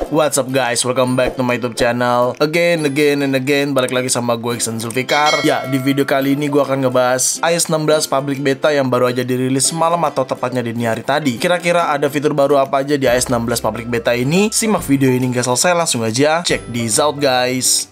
What's up guys, welcome back to my YouTube channel. Again, balik lagi sama gue Iksan Zulfikar. Ya, di video kali ini gue akan ngebahas iOS 16 public beta yang baru aja dirilis semalam atau tepatnya dini hari tadi. Kira-kira ada fitur baru apa aja di iOS 16 public beta ini? Simak video ini nggak selesai, langsung aja check this out guys.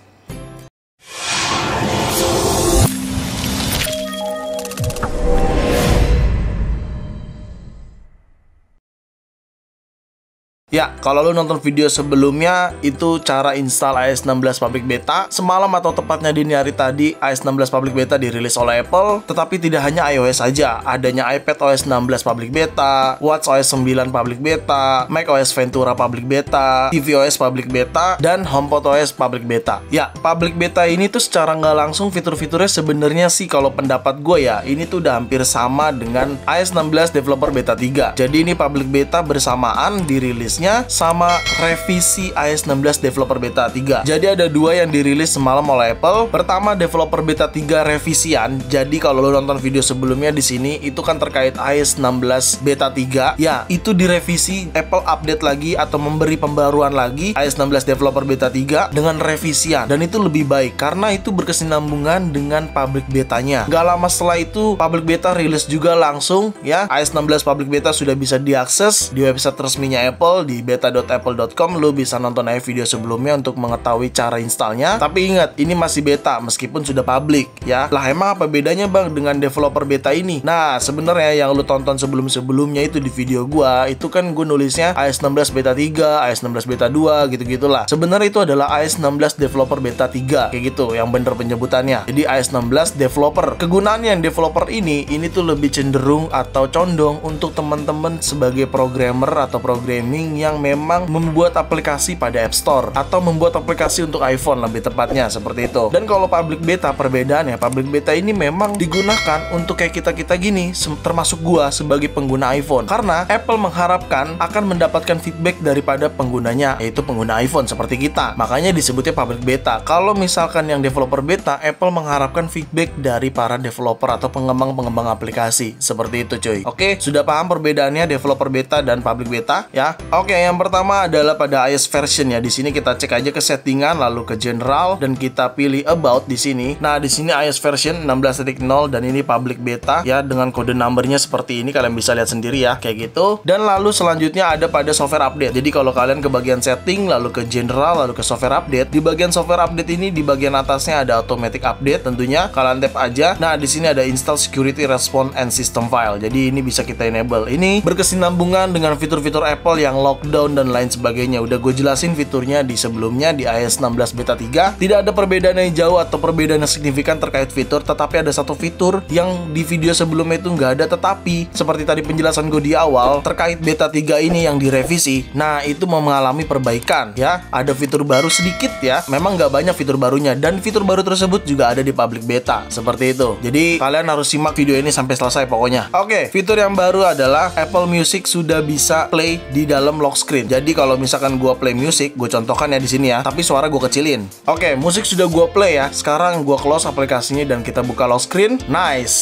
Ya, kalau lu nonton video sebelumnya, itu cara install iOS 16 public beta. Semalam atau tepatnya dini hari tadi, iOS 16 public beta dirilis oleh Apple. Tetapi tidak hanya iOS saja, adanya iPadOS 16 public beta, watchOS 9 public beta, macOS Ventura public beta, tvOS public beta, dan HomePodOS public beta. Ya, public beta ini tuh secara nggak langsung fitur-fiturnya sebenarnya sih kalau pendapat gue ya, ini tuh udah hampir sama dengan iOS 16 Developer Beta 3. Jadi ini public beta bersamaan dirilisnya sama revisi iOS 16 Developer Beta 3. Jadi ada dua yang dirilis semalam oleh Apple. Pertama Developer Beta 3 revisian. Jadi kalau lo nonton video sebelumnya di sini itu kan terkait iOS 16 Beta 3. Ya, itu direvisi, Apple update lagi atau memberi pembaruan lagi iOS 16 Developer Beta 3 dengan revisian. Dan itu lebih baik karena itu berkesinambungan dengan public betanya. Gak lama setelah itu public beta rilis juga langsung ya. iOS 16 public beta sudah bisa diakses di website resminya Apple di beta.apple.com. Lu bisa nonton aja video sebelumnya untuk mengetahui cara installnya. Tapi ingat, ini masih beta meskipun sudah public ya. Lah emang apa bedanya bang dengan developer beta ini? Nah sebenarnya yang lu tonton sebelum-sebelumnya itu di video gua, itu kan gue nulisnya iOS 16 beta 3, iOS 16 beta 2 gitu-gitulah. Sebenarnya itu adalah iOS 16 developer beta 3 kayak gitu yang bener penyebutannya. Jadi iOS 16 developer. Kegunaannya yang developer ini tuh lebih cenderung atau condong untuk teman-teman sebagai programmer atau programming yang memang membuat aplikasi pada App Store atau membuat aplikasi untuk iPhone lebih tepatnya seperti itu. Dan kalau public beta, perbedaannya public beta ini memang digunakan untuk kayak kita-kita gini, termasuk gua sebagai pengguna iPhone, karena Apple mengharapkan akan mendapatkan feedback daripada penggunanya, yaitu pengguna iPhone seperti kita. Makanya disebutnya public beta. Kalau misalkan yang developer beta, Apple mengharapkan feedback dari para developer atau pengembang-pengembang aplikasi seperti itu cuy. Oke, sudah paham perbedaannya developer beta dan public beta ya? Oke, yang pertama adalah pada iOS version ya. Di sini kita cek aja ke settingan, lalu ke general dan kita pilih about di sini. Nah, di sini iOS version 16.0 dan ini public beta ya, dengan kode numbernya seperti ini, kalian bisa lihat sendiri ya, kayak gitu. Dan lalu selanjutnya ada pada software update. Jadi kalau kalian ke bagian setting, lalu ke general, lalu ke software update, di bagian software update ini di bagian atasnya ada automatic update tentunya. Kalian tap aja. Nah, di sini ada install security response and system file. Jadi ini bisa kita enable. Ini berkesinambungan dengan fitur-fitur Apple yang lockdown dan lain sebagainya. Udah gue jelasin fiturnya di sebelumnya di iOS 16 beta 3. Tidak ada perbedaan yang jauh atau perbedaan yang signifikan terkait fitur, tetapi ada satu fitur yang di video sebelumnya itu nggak ada, tetapi seperti tadi penjelasan gue di awal terkait beta 3 ini yang direvisi. Nah, itu mengalami perbaikan ya. Ada fitur baru sedikit ya. Memang nggak banyak fitur barunya, dan fitur baru tersebut juga ada di public beta seperti itu. Jadi kalian harus simak video ini sampai selesai pokoknya. Oke, fitur yang baru adalah Apple Music sudah bisa play di dalam lock screen. Jadi kalau misalkan gua play music, gue contohkan ya di sini ya, tapi suara gue kecilin. Oke, musik sudah gua play ya. Sekarang gua close aplikasinya dan kita buka lock screen. Nice.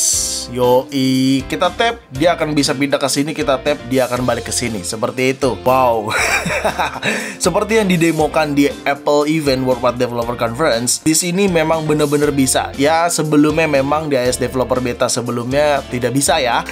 Yoi, kita tap, dia akan bisa pindah ke sini, kita tap, dia akan balik ke sini. Seperti itu. Wow. Seperti yang didemokan di Apple Event Worldwide Developer Conference, di sini memang bener-bener bisa. Ya, sebelumnya memang di iOS Developer Beta sebelumnya tidak bisa ya.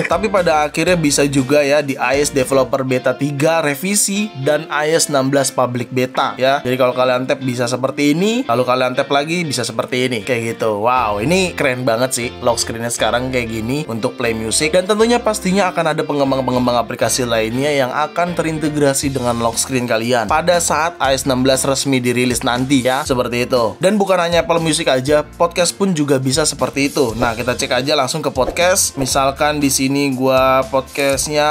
Tapi pada akhirnya bisa juga ya di iOS Developer Beta 3 revisi dan iOS 16 public beta ya. Jadi kalau kalian tap bisa seperti ini, lalu kalian tap lagi bisa seperti ini, kayak gitu. Wow, ini keren banget sih lock screennya sekarang kayak gini untuk play music. Dan tentunya pastinya akan ada pengembang-pengembang aplikasi lainnya yang akan terintegrasi dengan lock screen kalian pada saat iOS 16 resmi dirilis nanti ya, seperti itu. Dan bukan hanya Apple Music aja, podcast pun juga bisa seperti itu. Nah, kita cek aja langsung ke podcast. Misalkan di sini gua podcastnya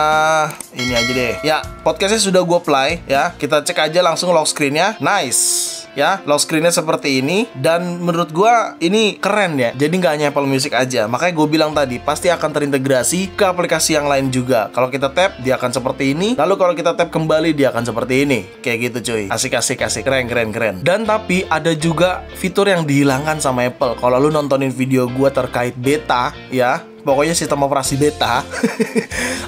ini aja deh. Ya, podcastnya sudah gua play ya. Kita cek aja langsung lock screennya. Nice. Ya, lock screennya seperti ini. Dan menurut gua ini keren ya. Jadi nggak hanya Apple Music aja. Makanya gue bilang tadi pasti akan terintegrasi ke aplikasi yang lain juga. Kalau kita tap dia akan seperti ini. Lalu kalau kita tap kembali dia akan seperti ini. Kayak gitu cuy. Asik. Keren. Dan tapi ada juga fitur yang dihilangkan sama Apple. Kalau lu nontonin video gua terkait beta ya, pokoknya sistem operasi beta,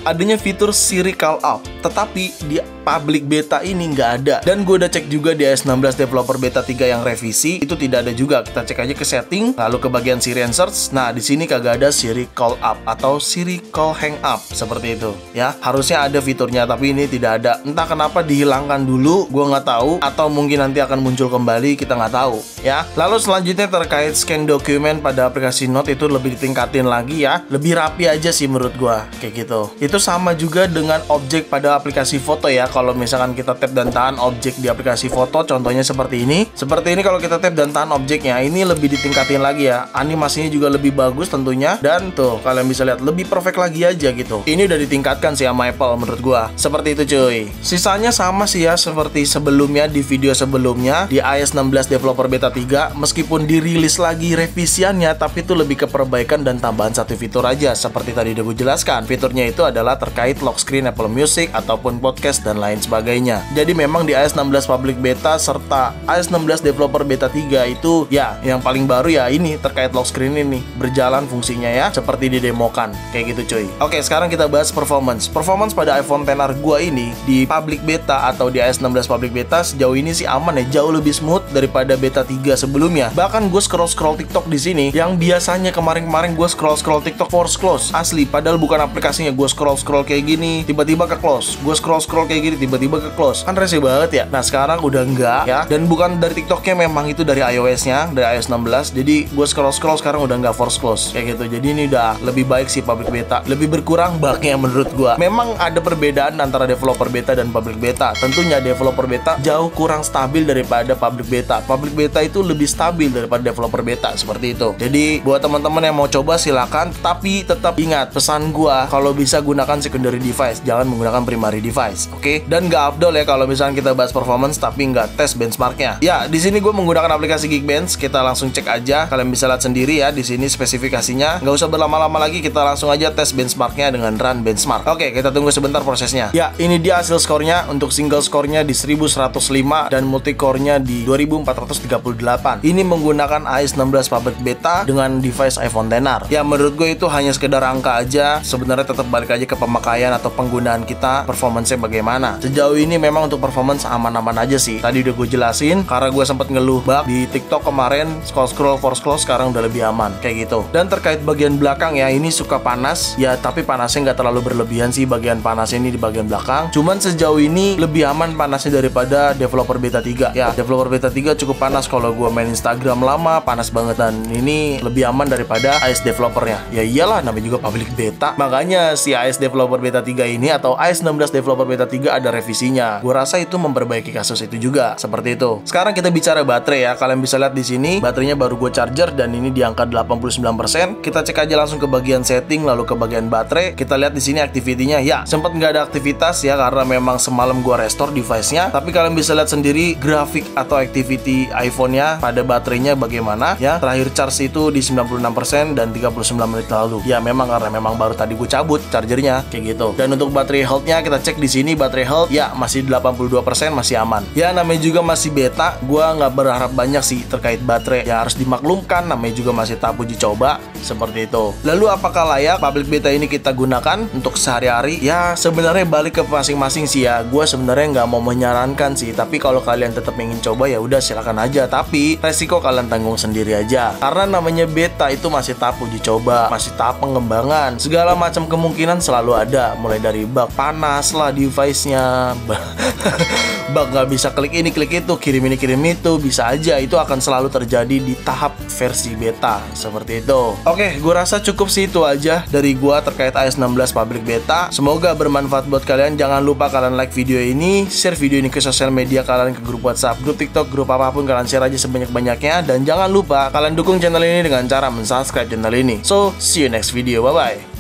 adanya fitur Siri Call Up, tetapi di public beta ini nggak ada. Dan gue udah cek juga di iOS 16 developer beta 3 yang revisi, itu tidak ada juga. Kita cek aja ke setting, lalu ke bagian Siri and Search. Nah, di sini kagak ada Siri Call Up atau Siri Call Hang Up seperti itu. Ya, harusnya ada fiturnya, tapi ini tidak ada. Entah kenapa dihilangkan dulu, gue nggak tahu. Atau mungkin nanti akan muncul kembali, kita nggak tahu. Ya, lalu selanjutnya terkait scan dokumen pada aplikasi Note itu lebih ditingkatin lagi ya, lebih rapi aja sih menurut gue, kayak gitu. Itu sama juga dengan objek pada aplikasi foto ya. Kalau misalkan kita tap dan tahan objek di aplikasi foto, contohnya seperti ini. Seperti ini kalau kita tap dan tahan objeknya, ini lebih ditingkatin lagi ya. Animasinya juga lebih bagus tentunya. Dan tuh, kalian bisa lihat lebih perfect lagi aja gitu. Ini udah ditingkatkan sih sama Apple menurut gua. Seperti itu cuy. Sisanya sama sih ya seperti sebelumnya di video sebelumnya di iOS 16 developer beta 3. Meskipun dirilis lagi revisiannya, tapi itu lebih ke perbaikan dan tambahan satu fitur aja. Seperti tadi udah gue jelaskan. Fiturnya itu adalah terkait lock screen Apple Music ataupun podcast dan lain sebagainya. Jadi memang di iOS 16 public beta serta iOS 16 developer beta 3 itu ya yang paling baru ya ini terkait lock screen ini berjalan fungsinya ya seperti didemokan kayak gitu cuy. Oke, sekarang kita bahas performance. Performance pada iPhone XR gua ini di public beta atau di iOS 16 public beta sejauh ini sih aman ya, jauh lebih smooth daripada beta 3 sebelumnya. Bahkan gue scroll TikTok di sini yang biasanya kemarin gue scroll TikTok force close asli, padahal bukan aplikasinya. Gue scroll kayak gini tiba-tiba ke close, gue scroll kayak gini tiba-tiba ke close, kan rese banget ya. Nah sekarang udah enggak ya, dan bukan dari TikToknya, memang itu dari iOS-nya, dari iOS 16. Jadi gue scroll sekarang udah nggak force close kayak gitu. Jadi ini udah lebih baik sih public beta, lebih berkurang bugnya menurut gue. Memang ada perbedaan antara developer beta dan public beta. Tentunya developer beta jauh kurang stabil daripada public beta. Public beta itu lebih stabil daripada developer beta seperti itu. Jadi buat teman-teman yang mau coba silakan, tapi tetap ingat pesan gue, kalau bisa gunakan secondary device, jangan menggunakan primary device, oke? Dan nggak afdol ya kalau misalnya kita bahas performance tapi nggak tes benchmarknya. Ya, di sini gue menggunakan aplikasi Geekbench. Kita langsung cek aja, kalian bisa lihat sendiri ya di sini spesifikasinya. Nggak usah berlama-lama lagi, kita langsung aja tes benchmarknya dengan run benchmark. Oke, kita tunggu sebentar prosesnya. Ya, ini dia hasil skornya. Untuk single skornya di 1105 dan multi core-nya di 2438. Ini menggunakan iOS 16 public beta dengan device iPhone XR. Ya, menurut gue itu hanya sekedar angka aja. Sebenarnya tetap balik aja ke pemakaian atau penggunaan kita, performance-nya bagaimana. Sejauh ini memang untuk performance aman-aman aja sih. Tadi udah gue jelasin, karena gue sempat ngeluh bug di TikTok kemarin, scroll force close, sekarang udah lebih aman kayak gitu. Dan terkait bagian belakang ya, ini suka panas ya, tapi panasnya nggak terlalu berlebihan sih. Bagian panasnya ini di bagian belakang, cuman sejauh ini lebih aman panasnya daripada developer beta 3 ya. Developer beta 3 cukup panas, kalau gue main Instagram lama panas banget, dan ini lebih aman daripada iOS developernya. Ya iyalah, namanya juga public beta, makanya si iOS developer beta 3 ini atau iOS 16 developer beta 3 ada revisinya. Gue rasa itu memperbaiki kasus itu juga, seperti itu. Sekarang kita bicara baterai ya. Kalian bisa lihat di sini baterainya baru gue charger dan ini di angka 89%. Kita cek aja langsung ke bagian setting, lalu ke bagian baterai. Kita lihat di sini activity-nya. Ya, sempat nggak ada aktivitas ya karena memang semalam gue restore device-nya. Tapi kalian bisa lihat sendiri grafik atau activity iPhone-nya pada baterainya bagaimana ya. Terakhir charge itu di 96% dan 39 menit lalu. Ya, memang karena memang baru tadi gue cabut chargernya kayak gitu. Dan untuk baterai health-nya kita cek di sini, baterai health ya masih 82%, masih aman. Ya, namanya juga masih beta, gua nggak berharap banyak sih terkait baterai. Ya harus dimaklumkan, namanya juga masih tahap uji coba seperti itu. Lalu apakah layak public beta ini kita gunakan untuk sehari-hari? Ya sebenarnya balik ke masing-masing sih ya. Gua sebenarnya nggak mau menyarankan sih, tapi kalau kalian tetap ingin coba ya udah silakan aja. Tapi resiko kalian tanggung sendiri aja. Karena namanya beta itu masih tahap uji coba, masih tahap pengembangan. Segala macam kemungkinan selalu ada, mulai dari bug panas lah device-nya, bug nggak bisa klik ini klik itu, kirim ini kirim itu, bisa aja itu akan selalu terjadi di tahap versi beta seperti itu. Oke, gue rasa cukup sih itu aja dari gue terkait iOS 16 public beta. Semoga bermanfaat buat kalian. Jangan lupa kalian like video ini, share video ini ke sosial media kalian, ke grup WhatsApp, grup TikTok, grup apapun, kalian share aja sebanyak-banyaknya. Dan jangan lupa kalian dukung channel ini dengan cara mensubscribe channel ini. So, see you next video, bye bye.